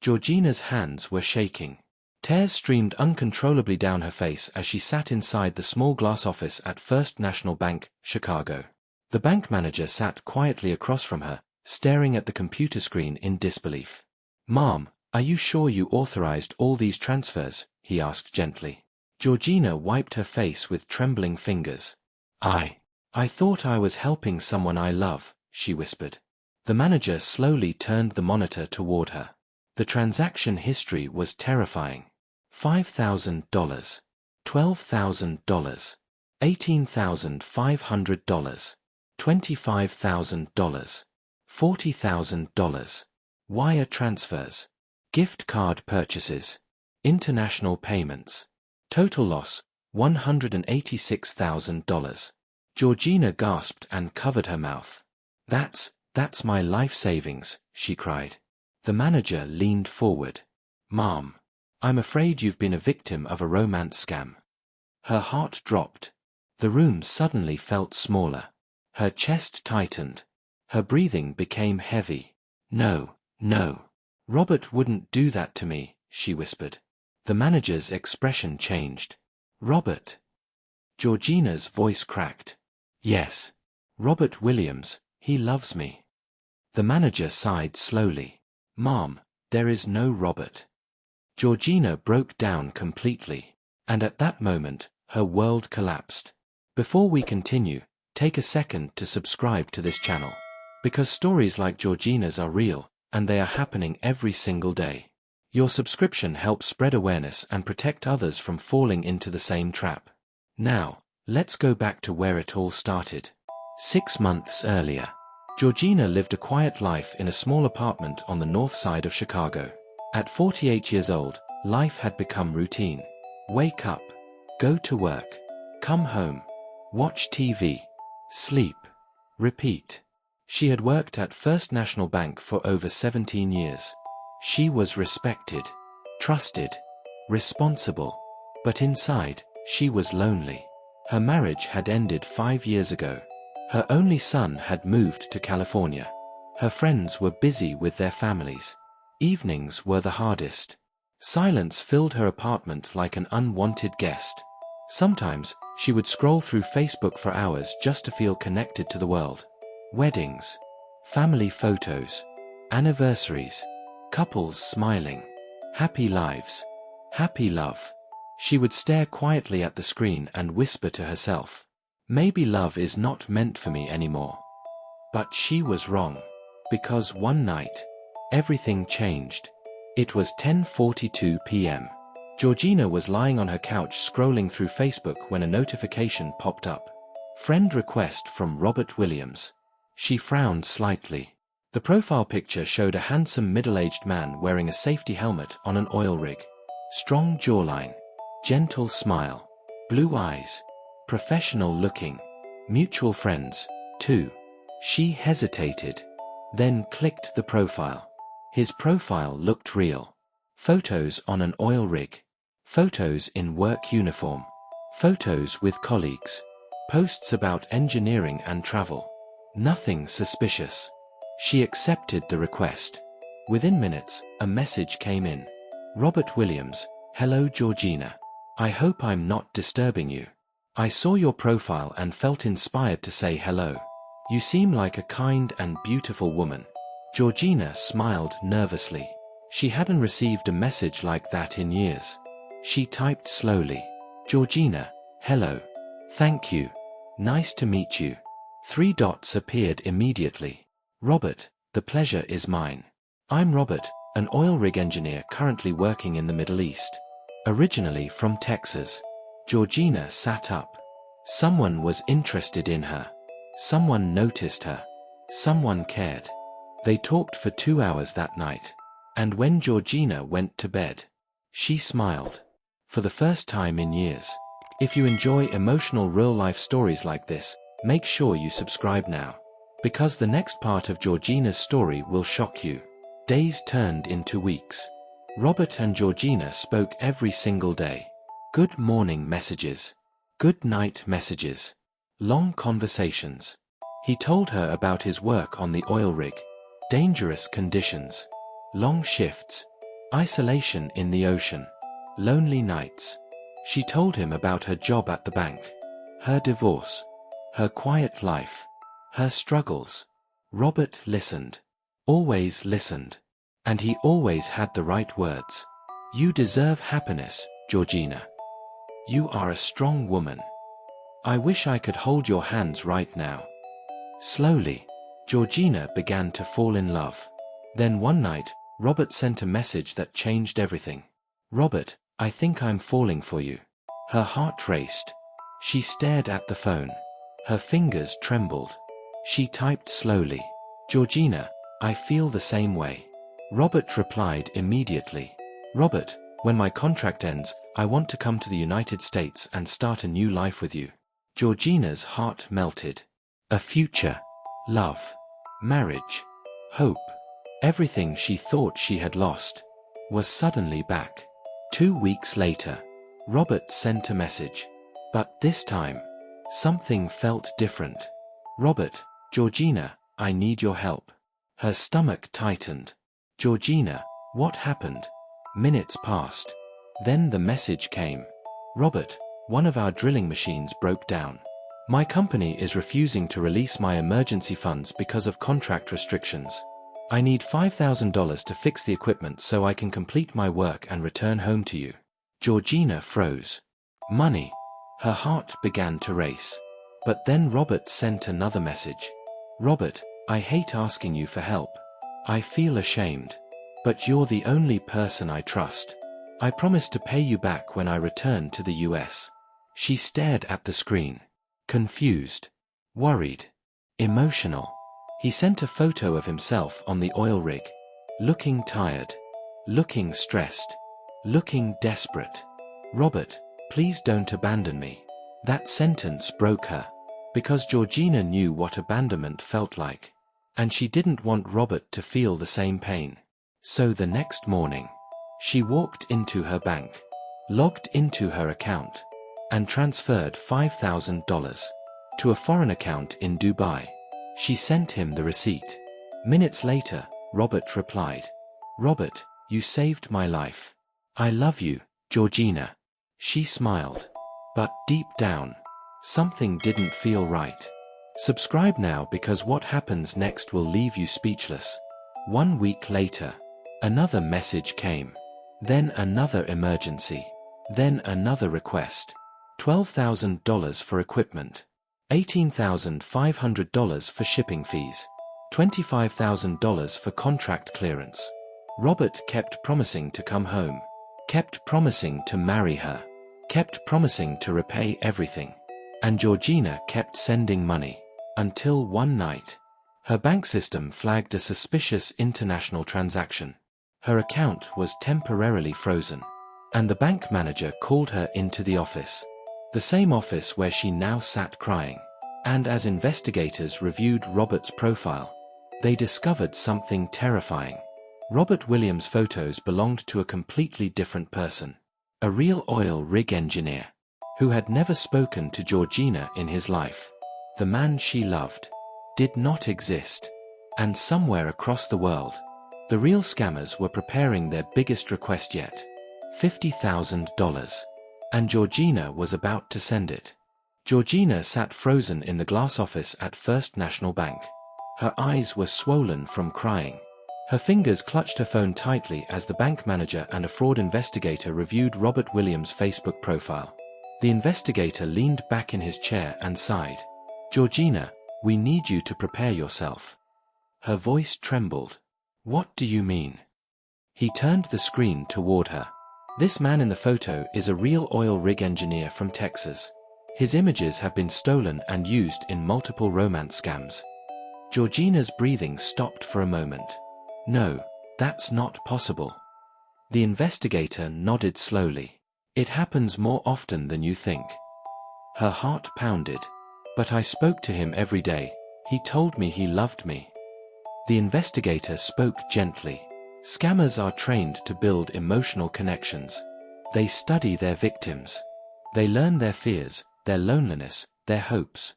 Georgina's hands were shaking. Tears streamed uncontrollably down her face as she sat inside the small glass office at First National Bank, Chicago. The bank manager sat quietly across from her, staring at the computer screen in disbelief. "Ma'am, are you sure you authorized all these transfers?" he asked gently. Georgina wiped her face with trembling fingers. I thought I was helping someone I love," she whispered. The manager slowly turned the monitor toward her. The transaction history was terrifying. $5,000, $12,000, $18,500, $25,000, $40,000, wire transfers, gift card purchases, international payments. Total loss, $186,000. Georgina gasped and covered her mouth. That's my life savings," she cried. The manager leaned forward. "Ma'am, I'm afraid you've been a victim of a romance scam." Her heart dropped. The room suddenly felt smaller. Her chest tightened. Her breathing became heavy. No. Robert wouldn't do that to me," she whispered. The manager's expression changed. "Robert?" Georgina's voice cracked. "Yes. Robert Williams, he loves me." The manager sighed slowly. "Ma'am, there is no Robert." Georgina broke down completely, and at that moment, her world collapsed. Before we continue, take a second to subscribe to this channel, because stories like Georgina's are real, and they are happening every single day. Your subscription helps spread awareness and protect others from falling into the same trap. Now, let's go back to where it all started. 6 months earlier, Georgina lived a quiet life in a small apartment on the north side of Chicago. At 48 years old, life had become routine. Wake up, go to work, come home, watch TV, sleep, repeat. She had worked at First National Bank for over 17 years. She was respected, trusted, responsible, but inside, she was lonely. Her marriage had ended 5 years ago. Her only son had moved to California. Her friends were busy with their families. Evenings were the hardest. Silence filled her apartment like an unwanted guest. Sometimes, she would scroll through Facebook for hours just to feel connected to the world. Weddings, family photos, anniversaries, couples smiling, happy lives, happy love. She would stare quietly at the screen and whisper to herself, "Maybe love is not meant for me anymore." But she was wrong. Because one night, everything changed. It was 10:42 p.m. Georgina was lying on her couch scrolling through Facebook when a notification popped up. Friend request from Robert Williams. She frowned slightly. The profile picture showed a handsome middle-aged man wearing a safety helmet on an oil rig. Strong jawline, gentle smile, blue eyes, professional looking. Mutual friends, too. She hesitated, then clicked the profile. His profile looked real. Photos on an oil rig. Photos in work uniform. Photos with colleagues. Posts about engineering and travel. Nothing suspicious. She accepted the request. Within minutes, a message came in. Robert Williams, "Hello Georgina. I hope I'm not disturbing you. I saw your profile and felt inspired to say hello. You seem like a kind and beautiful woman." Georgina smiled nervously. She hadn't received a message like that in years. She typed slowly. "Georgina, hello. Thank you. Nice to meet you." 3 dots appeared immediately. "Robert, the pleasure is mine. I'm Robert, an oil rig engineer currently working in the Middle East. Originally from Texas." Georgina sat up. Someone was interested in her. Someone noticed her. Someone cared. They talked for 2 hours that night. And when Georgina went to bed, she smiled. For the first time in years. If you enjoy emotional real-life stories like this, make sure you subscribe now. Because the next part of Georgina's story will shock you. Days turned into weeks. Robert and Georgina spoke every single day. Good morning messages. Good night messages. Long conversations. He told her about his work on the oil rig. Dangerous conditions. Long shifts. Isolation in the ocean. Lonely nights. She told him about her job at the bank, her divorce, her quiet life, her struggles. Robert listened. Always listened. And he always had the right words. You deserve happiness, Georgina. You are a strong woman. I wish I could hold your hands right now. Slowly, Georgina began to fall in love. Then one night, Robert sent a message that changed everything. Robert, I think I'm falling for you. Her heart raced. She stared at the phone. Her fingers trembled. She typed slowly. Georgina, I feel the same way. Robert replied immediately. Robert, when my contract ends, I want to come to the United States and start a new life with you. Georgina's heart melted. A future, love, marriage, hope. Everything she thought she had lost was suddenly back. 2 weeks later, Robert sent a message. But this time, something felt different. Robert, Georgina, I need your help. Her stomach tightened. Georgina, what happened? Minutes passed. Then the message came. Robert, one of our drilling machines broke down. My company is refusing to release my emergency funds because of contract restrictions. I need $5,000 to fix the equipment so I can complete my work and return home to you. Georgina froze. Money. Her heart began to race. But then Robert sent another message. Robert, I hate asking you for help. I feel ashamed. But you're the only person I trust. I promise to pay you back when I return to the US. She stared at the screen. Confused. Worried. Emotional. He sent a photo of himself on the oil rig. Looking tired. Looking stressed. Looking desperate. Robert, please don't abandon me. That sentence broke her. Because Georgina knew what abandonment felt like. And she didn't want Robert to feel the same pain. So the next morning, she walked into her bank, logged into her account, and transferred $5,000 to a foreign account in Dubai. She sent him the receipt. Minutes later, Robert replied. Robert, you saved my life. I love you, Georgina. She smiled. But deep down, something didn't feel right. Subscribe now because what happens next will leave you speechless. 1 week later, another message came. Then another emergency. Then another request. $12,000 for equipment. $18,500 for shipping fees. $25,000 for contract clearance. Robert kept promising to come home. Kept promising to marry her. Kept promising to repay everything. And Georgina kept sending money. Until one night, her bank system flagged a suspicious international transaction. Her account was temporarily frozen. And the bank manager called her into the office. The same office where she now sat crying. And as investigators reviewed Robert's profile, they discovered something terrifying. Robert Williams' photos belonged to a completely different person. A real oil rig engineer, who had never spoken to Georgina in his life. The man she loved did not exist. And somewhere across the world, the real scammers were preparing their biggest request yet. $50,000. And Georgina was about to send it. Georgina sat frozen in the glass office at First National Bank. Her eyes were swollen from crying. Her fingers clutched her phone tightly as the bank manager and a fraud investigator reviewed Robert Williams' Facebook profile. The investigator leaned back in his chair and sighed. Georgina, we need you to prepare yourself. Her voice trembled. What do you mean? He turned the screen toward her. This man in the photo is a real oil rig engineer from Texas. His images have been stolen and used in multiple romance scams. Georgina's breathing stopped for a moment. No, that's not possible. The investigator nodded slowly. It happens more often than you think. Her heart pounded. But I spoke to him every day. He told me he loved me. The investigator spoke gently. Scammers are trained to build emotional connections. They study their victims. They learn their fears, their loneliness, their hopes.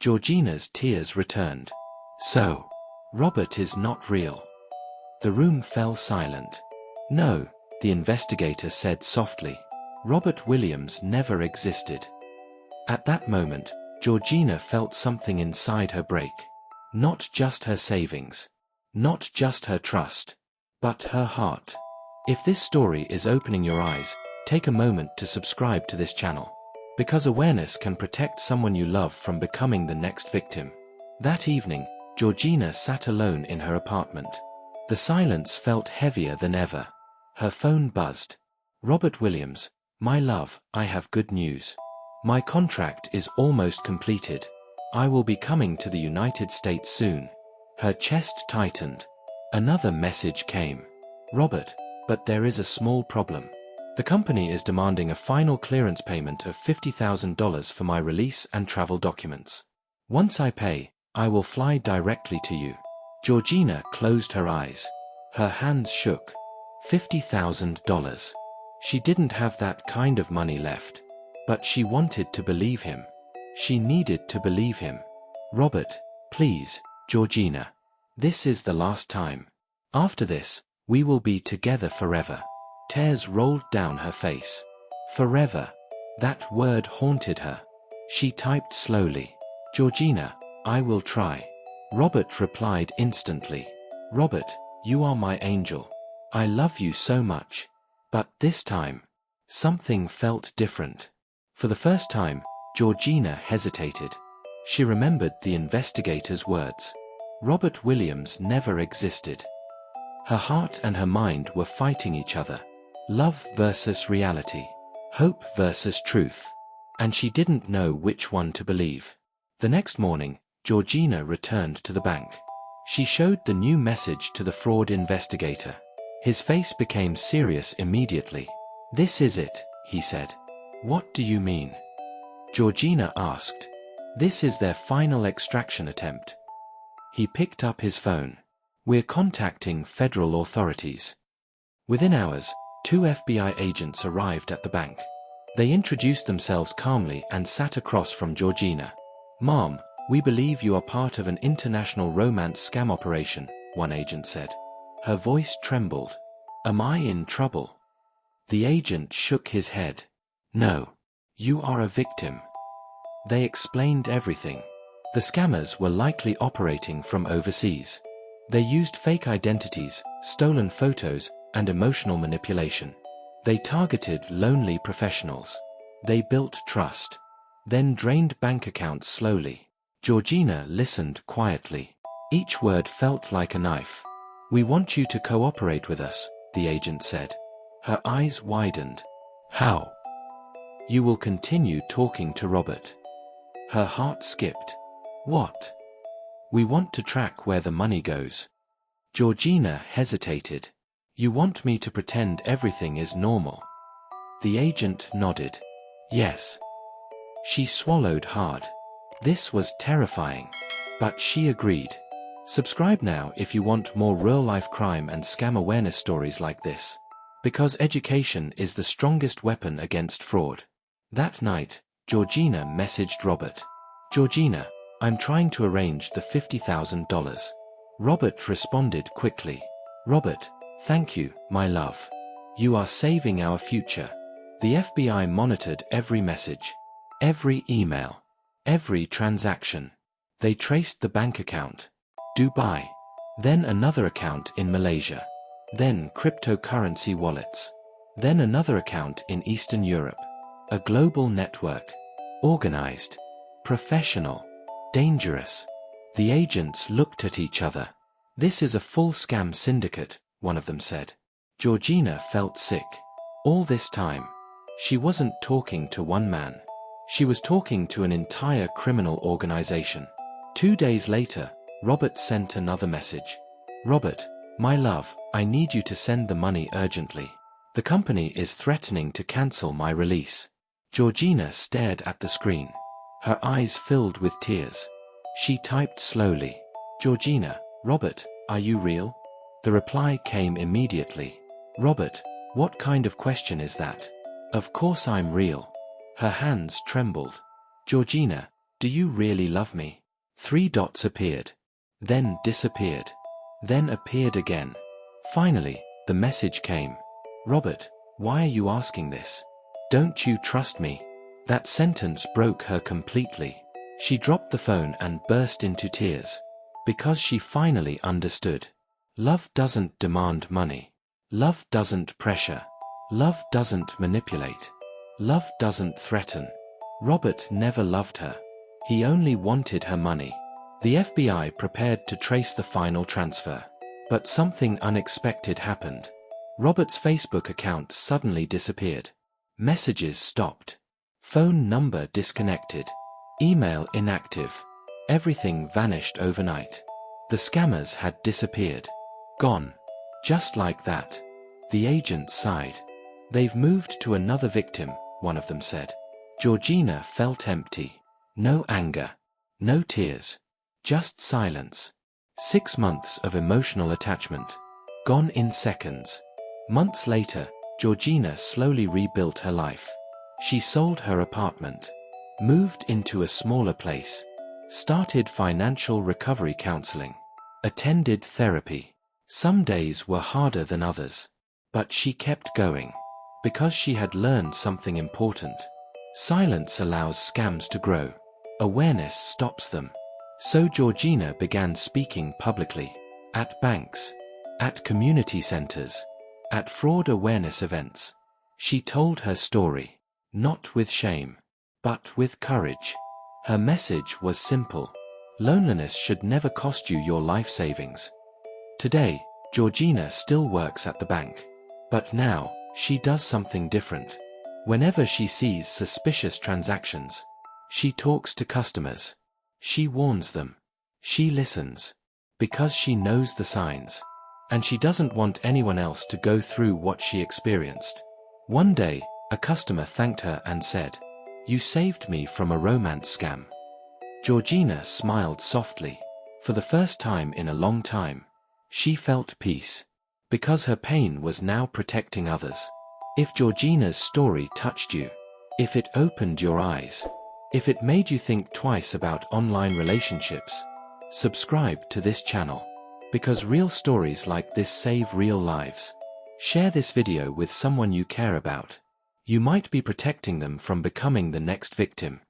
Georgina's tears returned. So, Robert is not real. The room fell silent. No, the investigator said softly. Robert Williams never existed. At that moment, Georgina felt something inside her break. Not just her savings. Not just her trust. But her heart. If this story is opening your eyes, take a moment to subscribe to this channel. Because awareness can protect someone you love from becoming the next victim. That evening, Georgina sat alone in her apartment. The silence felt heavier than ever. Her phone buzzed. Robert Williams, my love, I have good news. My contract is almost completed. I will be coming to the United States soon. Her chest tightened. Another message came. Robert, but there is a small problem. The company is demanding a final clearance payment of $50,000 for my release and travel documents. Once I pay, I will fly directly to you. Georgina closed her eyes. Her hands shook. $50,000. She didn't have that kind of money left. But she wanted to believe him. She needed to believe him. Robert, please, Georgina. This is the last time. After this, we will be together forever. Tears rolled down her face. Forever. That word haunted her. She typed slowly. Georgina, I will try. Robert replied instantly. Robert, you are my angel. I love you so much. But this time, something felt different. For the first time, Georgina hesitated. She remembered the investigator's words. Robert Williams never existed. Her heart and her mind were fighting each other. Love versus reality. Hope versus truth. And she didn't know which one to believe. The next morning, Georgina returned to the bank. She showed the new message to the fraud investigator. His face became serious immediately. This is it, he said. What do you mean? Georgina asked. This is their final extraction attempt. He picked up his phone. We're contacting federal authorities. Within hours, 2 FBI agents arrived at the bank. They introduced themselves calmly and sat across from Georgina. Mom, we believe you are part of an international romance scam operation, one agent said. Her voice trembled. Am I in trouble? The agent shook his head. No. You are a victim. They explained everything. The scammers were likely operating from overseas. They used fake identities, stolen photos, and emotional manipulation. They targeted lonely professionals. They built trust. Then drained bank accounts slowly. Georgina listened quietly. Each word felt like a knife. We want you to cooperate with us, the agent said. Her eyes widened. How? You will continue talking to Robert. Her heart skipped. What? We want to track where the money goes. Georgina hesitated. You want me to pretend everything is normal? The agent nodded. Yes. She swallowed hard. This was terrifying. But she agreed. Subscribe now if you want more real-life crime and scam awareness stories like this. Because education is the strongest weapon against fraud. That night, Georgina messaged Robert. Georgina, I'm trying to arrange the $50,000. Robert responded quickly. Robert, thank you, my love. You are saving our future. The FBI monitored every message, every email, every transaction. They traced the bank account. Dubai. Then another account in Malaysia. Then cryptocurrency wallets. Then another account in Eastern Europe. A global network. Organized. Professional. Dangerous. The agents looked at each other. This is a full scam syndicate, one of them said. Georgina felt sick. All this time, she wasn't talking to one man. She was talking to an entire criminal organization. 2 days later, Robert sent another message. Robert, my love, I need you to send the money urgently. The company is threatening to cancel my release. Georgina stared at the screen. Her eyes filled with tears. She typed slowly. Georgina, Robert, are you real? The reply came immediately. Robert, what kind of question is that? Of course I'm real. Her hands trembled. Georgina, do you really love me? 3 dots appeared. Then disappeared. Then appeared again. Finally, the message came. Robert, why are you asking this? Don't you trust me? That sentence broke her completely. She dropped the phone and burst into tears. Because she finally understood. Love doesn't demand money. Love doesn't pressure. Love doesn't manipulate. Love doesn't threaten. Robert never loved her. He only wanted her money. The FBI prepared to trace the final transfer. But something unexpected happened. Robert's Facebook account suddenly disappeared. Messages stopped. Phone number disconnected. Email inactive. Everything vanished overnight. The scammers had disappeared. Gone. Just like that. The agents sighed. They've moved to another victim, one of them said. Georgina felt empty. No anger. No tears. Just silence. 6 months of emotional attachment. Gone in seconds. Months later, Georgina slowly rebuilt her life. She sold her apartment. Moved into a smaller place. Started financial recovery counseling. Attended therapy. Some days were harder than others. But she kept going. Because she had learned something important. Silence allows scams to grow. Awareness stops them. So Georgina began speaking publicly. At banks. At community centers. At fraud awareness events. She told her story. Not with shame. But with courage. Her message was simple. Loneliness should never cost you your life savings. Today, Georgina still works at the bank. But now, she does something different. Whenever she sees suspicious transactions, she talks to customers. She warns them. She listens. Because she knows the signs. And she doesn't want anyone else to go through what she experienced. One day, a customer thanked her and said, "You saved me from a romance scam." Georgina smiled softly. For the first time in a long time, she felt peace. Because her pain was now protecting others. If Georgina's story touched you, if it opened your eyes, if it made you think twice about online relationships, subscribe to this channel. Because real stories like this save real lives. Share this video with someone you care about. You might be protecting them from becoming the next victim.